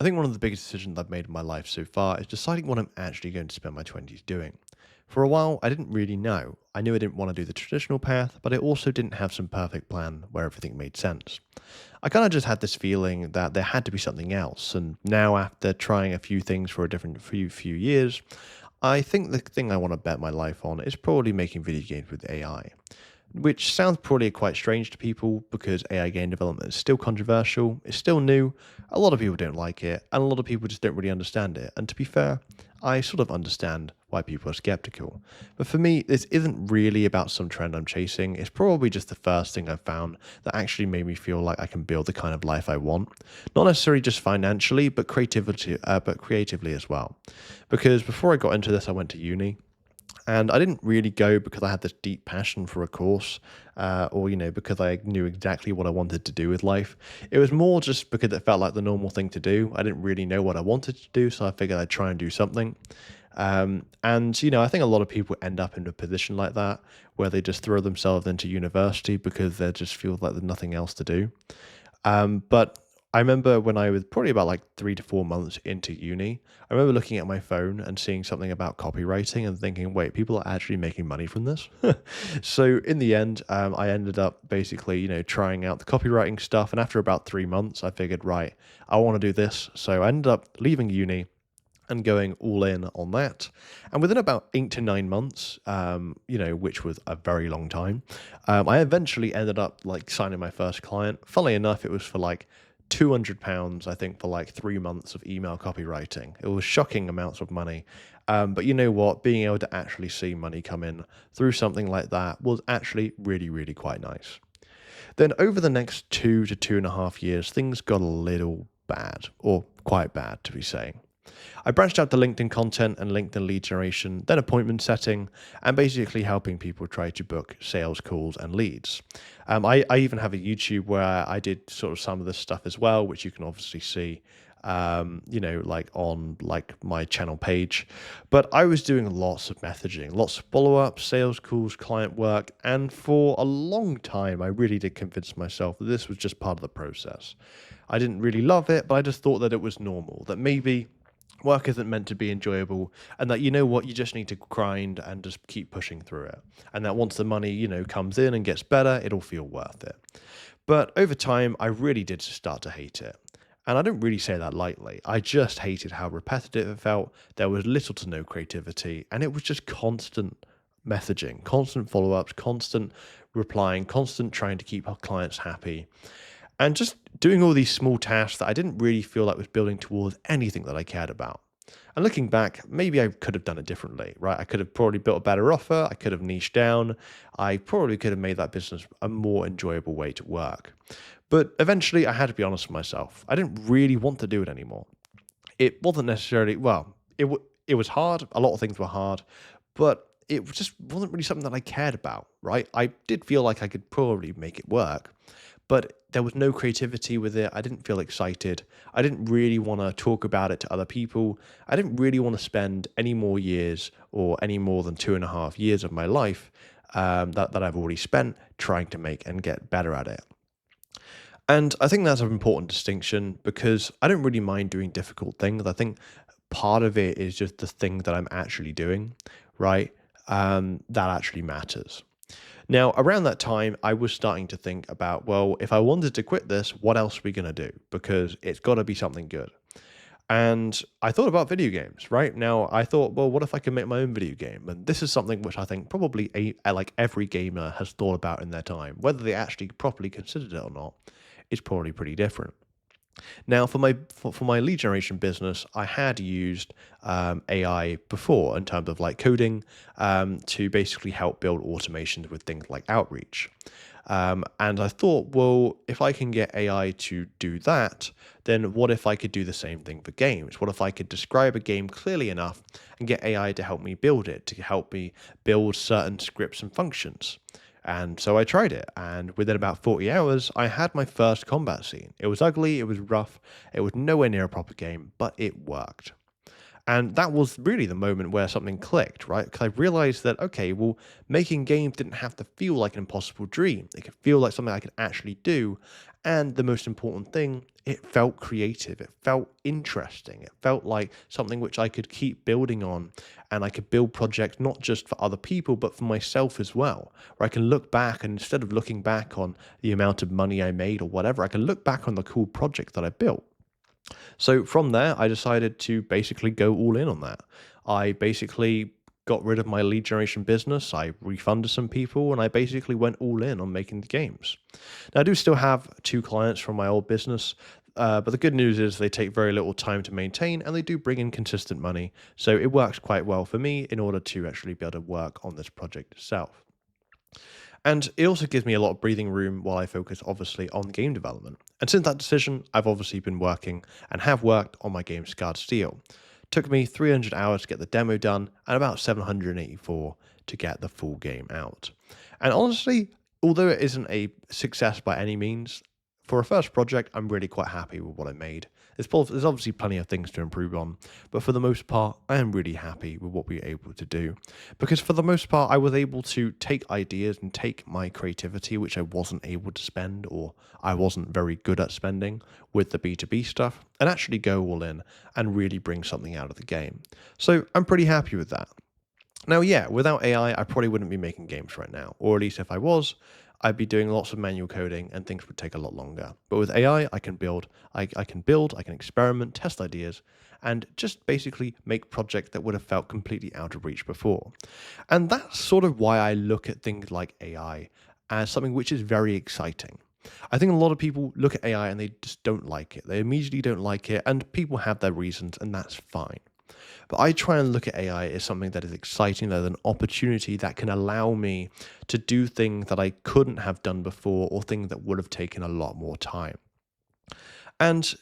I think one of the biggest decisions I've made in my life so far is deciding what I'm actually going to spend my 20s doing. For a while, I didn't really know. I knew I didn't want to do the traditional path, but I also didn't have some perfect plan where everything made sense. I kind of just had this feeling that there had to be something else, and now after trying a few things for a different few years, I think the thing I want to bet my life on is probably making video games with AI, which sounds probably quite strange to people because AI game development is still controversial, it's still new, a lot of people don't like it, and a lot of people just don't really understand it. And to be fair, I sort of understand why people are skeptical. But for me, this isn't really about some trend I'm chasing, it's probably just the first thing I've found that actually made me feel like I can build the kind of life I want. Not necessarily just financially, but creatively as well. Because before I got into this, I went to uni, and I didn't really go because I had this deep passion for a course, or because I knew exactly what I wanted to do with life. It was more just because it felt like the normal thing to do. I didn't really know what I wanted to do, so I figured I'd try and do something. And I think a lot of people end up in a position like that where they just throw themselves into university because they just feel like there's nothing else to do. But I remember when I was probably about like 3 to 4 months into uni, I remember looking at my phone and seeing something about copywriting and thinking, wait, people are actually making money from this. So in the end, I ended up basically, trying out the copywriting stuff. And after about 3 months, I figured, right, I want to do this. So I ended up leaving uni and going all in on that. And within about 8 to 9 months, which was a very long time, I eventually ended up like signing my first client. Funnily enough, it was for like £200, I think, for like 3 months of email copywriting. It was shocking amounts of money. But you know what? Being able to actually see money come in through something like that was actually really, really quite nice. Then over the next 2 to 2.5 years, things got a little bad, or quite bad to be saying. I branched out to LinkedIn content and LinkedIn lead generation, then appointment setting, and basically helping people try to book sales calls and leads. I even have a YouTube where I did sort of some of this stuff as well, which you can obviously see, like on like my channel page. But I was doing lots of messaging, lots of follow-ups, sales calls, client work, and for a long time, I really did convince myself that this was just part of the process. I didn't really love it, but I just thought that it was normal, that maybe work isn't meant to be enjoyable, and that you just need to grind and just keep pushing through it, and that once the money comes in and gets better, it'll feel worth it. But over time, I really did start to hate it. And I don't really say that lightly. I just hated how repetitive it felt. There was little to no creativity, and it was just constant messaging, constant follow-ups, constant replying, constant trying to keep our clients happy, and just doing all these small tasks that I didn't really feel like was building towards anything that I cared about. And looking back, maybe I could have done it differently, right? I could have probably built a better offer. I could have niched down. I probably could have made that business a more enjoyable way to work. But eventually, I had to be honest with myself. I didn't really want to do it anymore. It wasn't necessarily, well, it was hard. A lot of things were hard, but it just wasn't really something that I cared about, right? I did feel like I could probably make it work, but there was no creativity with it. I didn't feel excited. I didn't really want to talk about it to other people. I didn't really want to spend any more years or any more than 2.5 years of my life that I've already spent trying to make and get better at it. And I think that's an important distinction because I don't really mind doing difficult things. I think part of it is just the thing that I'm actually doing, right? That actually matters. Now, around that time, I was starting to think about, well, if I wanted to quit this, what else are we going to do? Because it's got to be something good. And I thought about video games, right? Now, I thought, well, what if I could make my own video game? And this is something which I think probably like every gamer has thought about in their time. Whether they actually properly considered it or not is probably pretty different. Now, for my lead generation business, I had used AI before in terms of like coding to basically help build automations with things like outreach. And I thought, well, if I can get AI to do that, then what if I could do the same thing for games? What if I could describe a game clearly enough and get AI to help me build it, to help me build certain scripts and functions? And so I tried it, and within about 40 hours, I had my first combat scene. It was ugly, it was rough, it was nowhere near a proper game, but it worked. And that was really the moment where something clicked, right? Because I realized that, okay, well, making games didn't have to feel like an impossible dream. It could feel like something I could actually do. And the most important thing, it felt creative. It felt interesting. It felt like something which I could keep building on. And I could build projects not just for other people, but for myself as well. Where I can look back, and instead of looking back on the amount of money I made or whatever, I can look back on the cool project that I built. So from there, I decided to basically go all in on that. I basically got rid of my lead generation business. I refunded some people, and I basically went all in on making the games. Now, I do still have two clients from my old business, but the good news is they take very little time to maintain, and they do bring in consistent money. So it works quite well for me in order to actually be able to work on this project itself. And it also gives me a lot of breathing room while I focus, obviously, on game development. And since that decision, I've obviously been working and have worked on my game Scarred Steel. Took me 300 hours to get the demo done and about 784 to get the full game out. And honestly, although it isn't a success by any means, for a first project, I'm really quite happy with what I made. There's obviously plenty of things to improve on, but for the most part, I am really happy with what we were able to do. Because for the most part, I was able to take ideas and take my creativity, which I wasn't able to spend or I wasn't very good at spending with the B2B stuff, and actually go all in and really bring something out of the game. So I'm pretty happy with that. Now, yeah, without AI, I probably wouldn't be making games right now, or at least if I was, I'd be doing lots of manual coding and things would take a lot longer. But with AI, I can experiment, test ideas, and just basically make projects that would have felt completely out of reach before. And that's sort of why I look at things like AI as something which is very exciting. I think a lot of people look at AI and they just don't like it. They immediately don't like it, and people have their reasons, and that's fine. But I try and look at AI as something that is exciting, that is an opportunity that can allow me to do things that I couldn't have done before or things that would have taken a lot more time. And,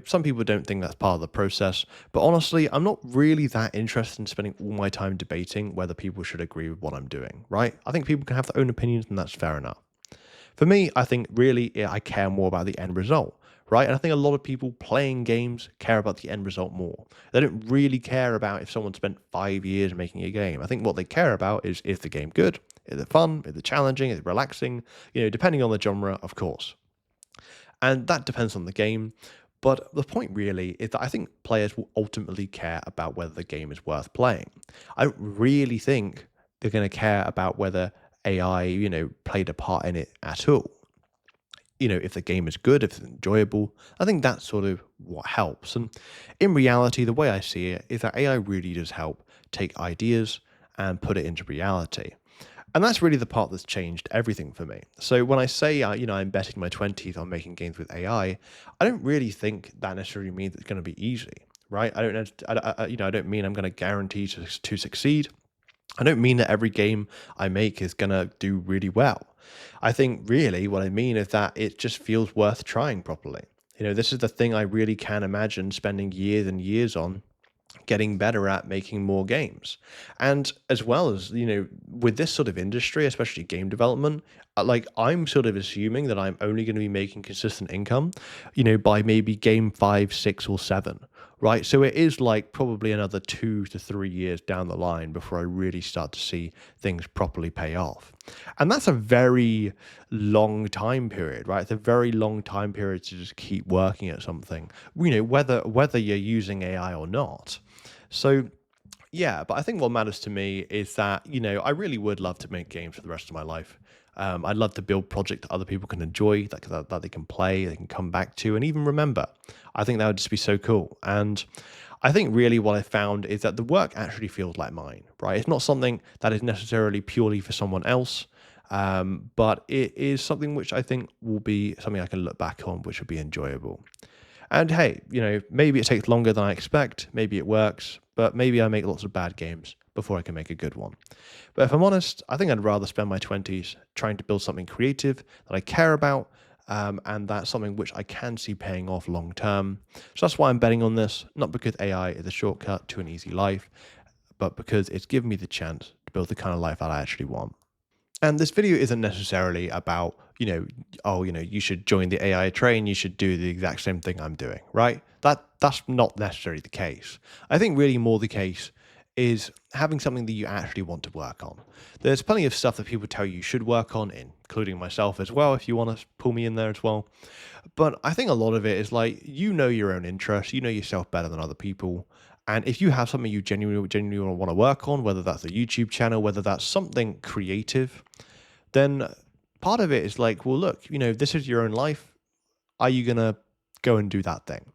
some people don't think that's part of the process, but honestly, I'm not really that interested in spending all my time debating whether people should agree with what I'm doing, right? I think people can have their own opinions, and that's fair enough. For me, I think really I care more about the end result, right? And I think a lot of people playing games care about the end result more. They don't really care about if someone spent 5 years making a game. I think what they care about is the game good? Is it fun? Is it challenging? Is it relaxing? Depending on the genre, of course. And that depends on the game. But the point really is that I think players will ultimately care about whether the game is worth playing. I don't really think they're going to care about whether AI, played a part in it at all. If the game is good, if it's enjoyable, I think that's sort of what helps. And in reality, the way I see it is that AI really does help take ideas and put it into reality. And that's really the part that's changed everything for me. So when I say, I'm betting my 20s on making games with I don't really think that necessarily means it's going to be easy, right? I don't mean I'm going to guarantee to succeed. I don't mean that every game I make is going to do really well. I think really what I mean is that it just feels worth trying properly. This is the thing I really can imagine spending years and years on, getting better at making more games. And as well as, with this sort of industry, especially game development, like I'm sort of assuming that I'm only going to be making consistent income, by maybe game 5, 6, or 7. Right. So it is like probably another 2 to 3 years down the line before I really start to see things properly pay off. And that's a very long time period, right? It's a very long time period to just keep working at something, whether you're using AI or not. So yeah, but I think what matters to me is that, I really would love to make games for the rest of my life. I'd love to build projects that other people can enjoy, that they can play, they can come back to, and even remember. I think that would just be so cool. And I think really what I found is that the work actually feels like mine, right? It's not something that is necessarily purely for someone else, but it is something which I think will be something I can look back on, which will be enjoyable. And hey, maybe it takes longer than I expect. Maybe it works, but maybe I make lots of bad games before I can make a good one. But if I'm honest, I think I'd rather spend my 20s trying to build something creative that I care about, and that's something which I can see paying off long term. So that's why I'm betting on this, not because AI is a shortcut to an easy life, but because it's given me the chance to build the kind of life that I actually want. And this video isn't necessarily about, oh, you should join the AI train, you should do the exact same thing I'm doing, right? That's not necessarily the case. I think really more the case is having something that you actually want to work on. There's plenty of stuff that people tell you should work on, including myself as well, if you want to pull me in there as well. But I think a lot of it is like, your own interests, you know yourself better than other people. And if you have something you genuinely want to work on, whether that's a YouTube channel, whether that's something creative, then part of it is like, well, look, this is your own life. Are you going to go and do that thing?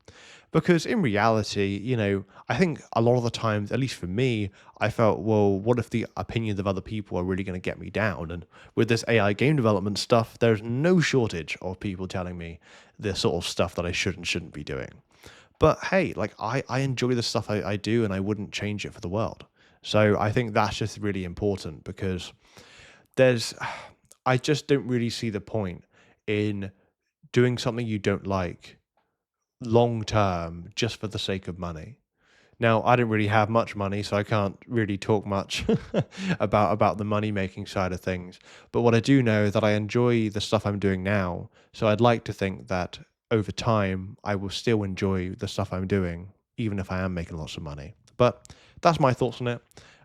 Because in reality, I think a lot of the times, at least for me, I felt, well, what if the opinions of other people are really going to get me down? And with this AI game development stuff, there's no shortage of people telling me the sort of stuff that I should and shouldn't be doing. But hey, like I enjoy the stuff I do and I wouldn't change it for the world. So I think that's just really important because there's I just don't really see the point in doing something you don't like long term just for the sake of money. Now, I don't really have much money, so I can't really talk much about the money making side of things. But what I do know is that I enjoy the stuff I'm doing now. So I'd like to think that over time I will still enjoy the stuff I'm doing, even if I am making lots of money. But that's my thoughts on it.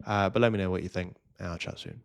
But let me know what you think, and I'll chat soon.